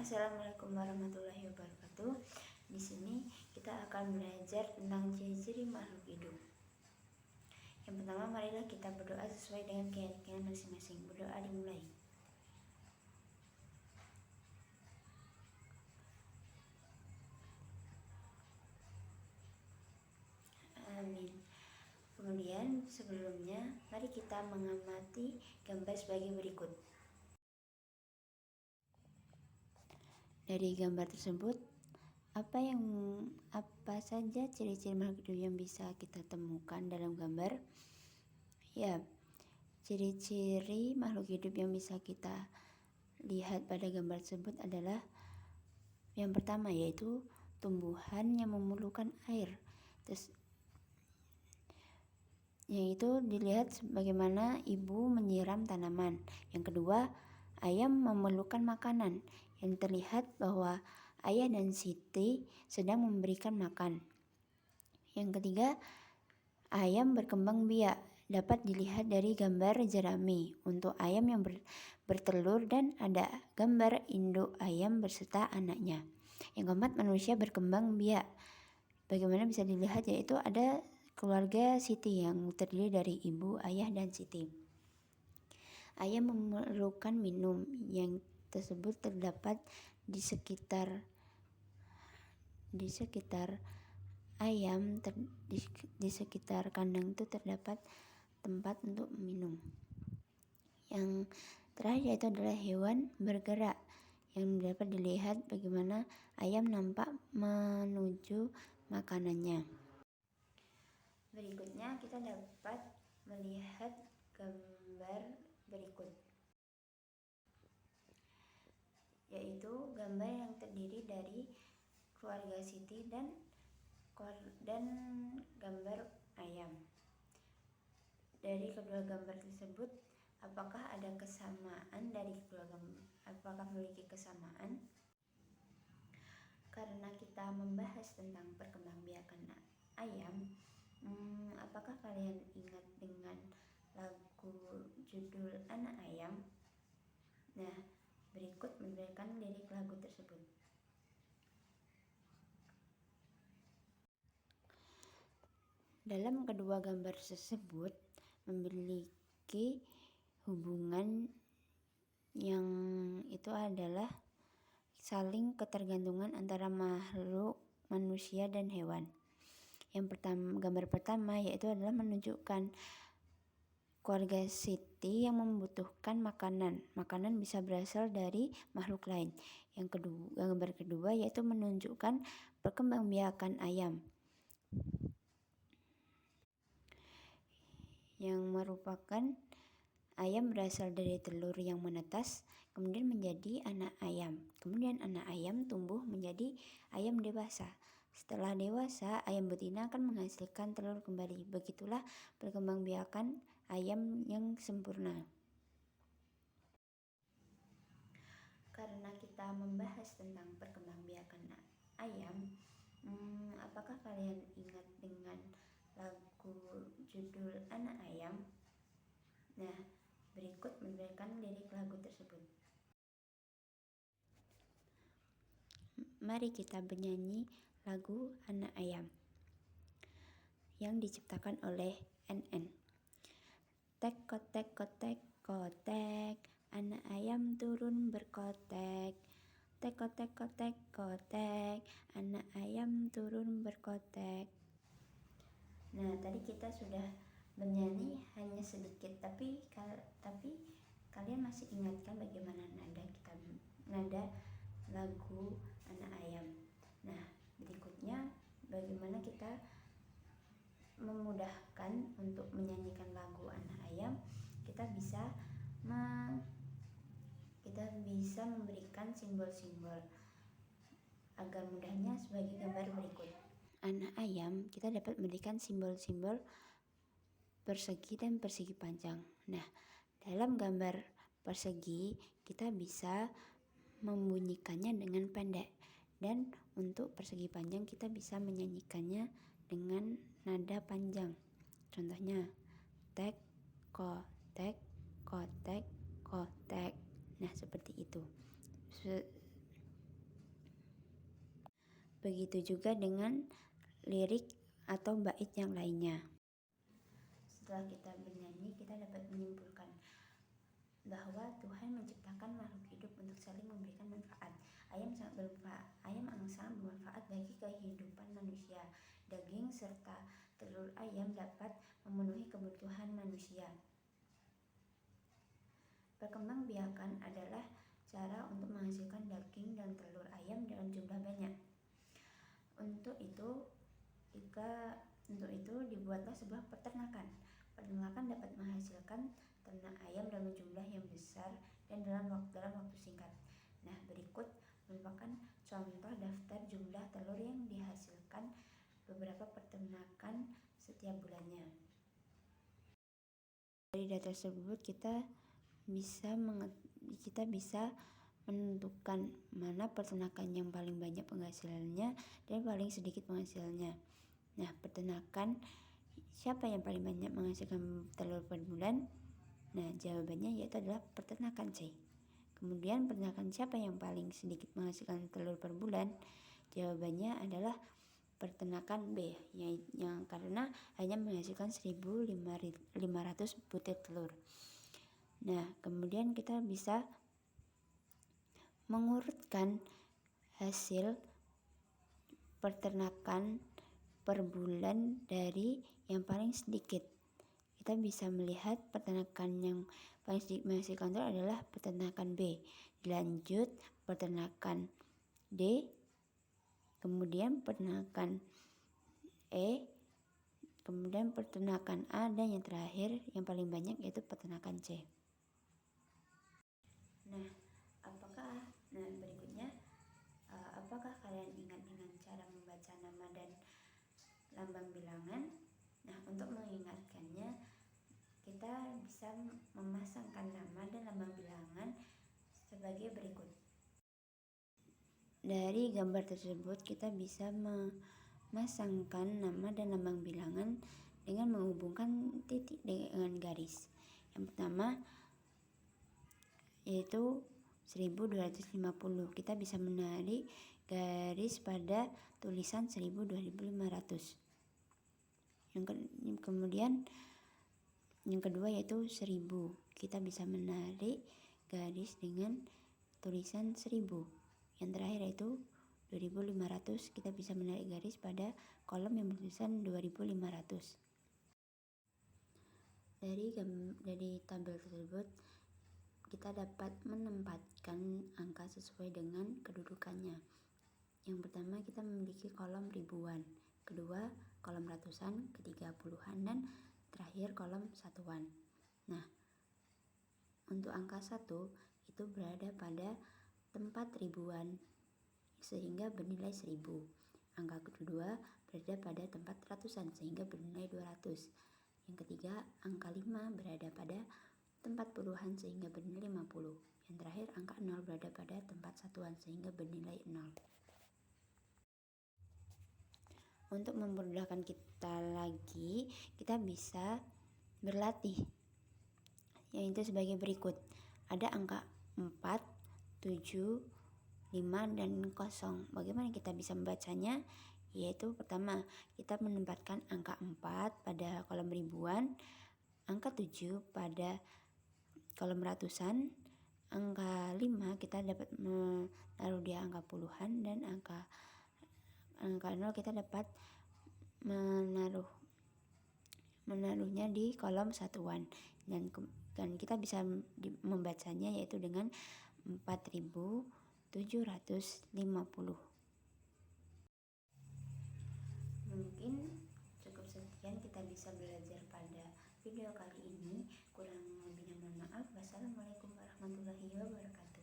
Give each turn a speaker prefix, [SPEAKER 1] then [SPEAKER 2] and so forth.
[SPEAKER 1] Assalamualaikum warahmatullahi wabarakatuh. Di sini kita akan belajar tentang ciri-ciri makhluk hidup. Yang pertama, marilah kita berdoa sesuai dengan keyakinan masing-masing. Berdoa dimulai. Amin. Kemudian sebelumnya, mari kita mengamati gambar sebagai berikut. Dari gambar tersebut, apa saja ciri-ciri makhluk hidup yang bisa kita temukan dalam gambar? Ya, ciri-ciri makhluk hidup yang bisa kita lihat pada gambar tersebut adalah yang pertama, yaitu tumbuhan yang memerlukan air. Terus yaitu dilihat bagaimana ibu menyiram tanaman. Yang kedua, ayam memerlukan makanan. Yang terlihat bahwa ayah dan Siti sedang memberikan makan. Yang ketiga, ayam berkembang biak. Dapat dilihat dari gambar jerami untuk ayam yang bertelur dan ada gambar induk ayam berserta anaknya. Yang keempat, manusia berkembang biak. Bagaimana bisa dilihat, yaitu ada keluarga Siti yang terdiri dari ibu, ayah, dan Siti. Ayam memerlukan minum, yang tersebut terdapat di sekitar ayam, di sekitar kandang itu terdapat tempat untuk minum. Yang terakhir yaitu adalah hewan bergerak, yang dapat dilihat bagaimana ayam nampak menuju makanannya. Berikutnya kita dapat melihat gambar berikut, yaitu gambar yang terdiri dari keluarga Siti dan gambar ayam. Dari kedua gambar tersebut, apakah ada kesamaan apakah memiliki kesamaan? Karena kita membahas tentang perkembangbiakan ayam, apakah kalian ingat dengan lagu judul Anak Ayam? Nah, berikut memberikan lirik lagu tersebut. Dalam kedua gambar tersebut memiliki hubungan yang itu adalah saling ketergantungan antara makhluk manusia dan hewan. Gambar pertama yaitu adalah menunjukkan keluarga Siti yang membutuhkan makanan. Makanan bisa berasal dari makhluk lain. Gambar kedua yaitu menunjukkan perkembangbiakan ayam, yang merupakan ayam berasal dari telur yang menetas, kemudian menjadi anak ayam. Kemudian anak ayam tumbuh menjadi ayam dewasa. Setelah dewasa, ayam betina akan menghasilkan telur kembali. Begitulah perkembangbiakan ayam yang sempurna. Karena kita membahas tentang perkembangbiakan ayam, apakah kalian ingat dengan lagu judul Anak Ayam? Nah, berikut memberikan lirik lagu tersebut. Mari kita bernyanyi lagu Anak Ayam yang diciptakan oleh NN. Tek kotek kotek kotek, anak ayam turun berkotek. Tek kotek kotek kotek, anak ayam turun berkotek. Nah, tadi kita sudah bernyanyi hanya sedikit, tapi kalian masih ingatkan bagaimana nada lagu Anak Ayam. Nah, berikutnya bagaimana kita memudahkan untuk menyanyikan lagu Anak Ayam. Kita bisa memberikan simbol-simbol agar mudahnya sebagai gambar berikut. Anak ayam kita dapat memberikan simbol-simbol persegi dan persegi panjang. Nah, dalam gambar persegi kita bisa membunyikannya dengan pendek, dan untuk persegi panjang kita bisa menyanyikannya dengan nada panjang. Contohnya tek kotek kotek kotek. Nah, seperti itu. Begitu juga dengan lirik atau bait yang lainnya. Setelah kita bernyanyi, kita dapat menyimpulkan bahwa Tuhan menciptakan makhluk hidup untuk saling memberikan manfaat. Ayam sangat bermanfaat bagi kehidupan manusia. Daging serta telur ayam dapat memenuhi kebutuhan manusia. Perkembangbiakan adalah cara untuk menghasilkan daging dan telur ayam dalam jumlah banyak. Untuk itu dibuatlah sebuah peternakan. Peternakan dapat menghasilkan ternak ayam dalam jumlah yang besar dan dalam waktu singkat. Nah, berikut merupakan contoh daftar jumlah telur yang dihasilkan beberapa peternakan setiap bulannya. Dari data tersebut kita bisa menentukan mana peternakan yang paling banyak penghasilannya dan paling sedikit penghasilannya. Nah, peternakan siapa yang paling banyak menghasilkan telur per bulan? Nah, jawabannya yaitu adalah peternakan C. Kemudian peternakan siapa yang paling sedikit menghasilkan telur per bulan? Jawabannya adalah peternakan B, yang karena hanya menghasilkan 1.500 butir telur. Nah, kemudian kita bisa mengurutkan hasil peternakan per bulan dari yang paling sedikit. Kita bisa melihat peternakan yang paling sedikit menghasilkan telur adalah peternakan B, dilanjut peternakan D, kemudian peternakan E, kemudian peternakan A, dan yang terakhir yang paling banyak yaitu peternakan C. Berikutnya, apakah kalian ingat dengan cara membaca nama dan lambang bilangan? Nah, untuk mengingatkannya, kita bisa memasangkan nama dan lambang bilangan sebagai berikut. Dari gambar tersebut kita bisa memasangkan nama dan lambang bilangan dengan menghubungkan titik dengan garis. Yang pertama yaitu 1250. Kita bisa menarik garis pada tulisan 2500. Kemudian yang kedua yaitu 1000. Kita bisa menarik garis dengan tulisan 1000. Yang terakhir yaitu 2500. Kita bisa menarik garis pada kolom yang bertulisan 2500. Dari tabel tersebut kita dapat menempatkan angka sesuai dengan kedudukannya. Yang pertama kita memiliki kolom ribuan, kedua kolom ratusan, ketiga puluhan, dan terakhir kolom satuan. Nah, untuk angka 1 itu berada pada tempat ribuan sehingga bernilai 1000. Angka kedua berada pada tempat ratusan sehingga bernilai 200. Yang ketiga, angka 5 berada pada tempat puluhan sehingga bernilai 50. Yang terakhir, angka 0 berada pada tempat satuan sehingga bernilai 0. Untuk memudahkan kita lagi, kita bisa berlatih, yaitu sebagai berikut. Ada angka 4, 7, 5, dan 0. Bagaimana kita bisa membacanya? Yaitu pertama, kita menempatkan angka 4 pada kolom ribuan, angka 7 pada kolom ratusan, angka 5 kita dapat menaruh di angka puluhan, dan angka 0 kita dapat menaruhnya di kolom satuan, dan kita bisa membacanya yaitu dengan 4750. Mungkin cukup sekian kita bisa belajar pada video kali ini. Kurang lebihnya mohon maaf. Wassalamualaikum warahmatullahi wabarakatuh.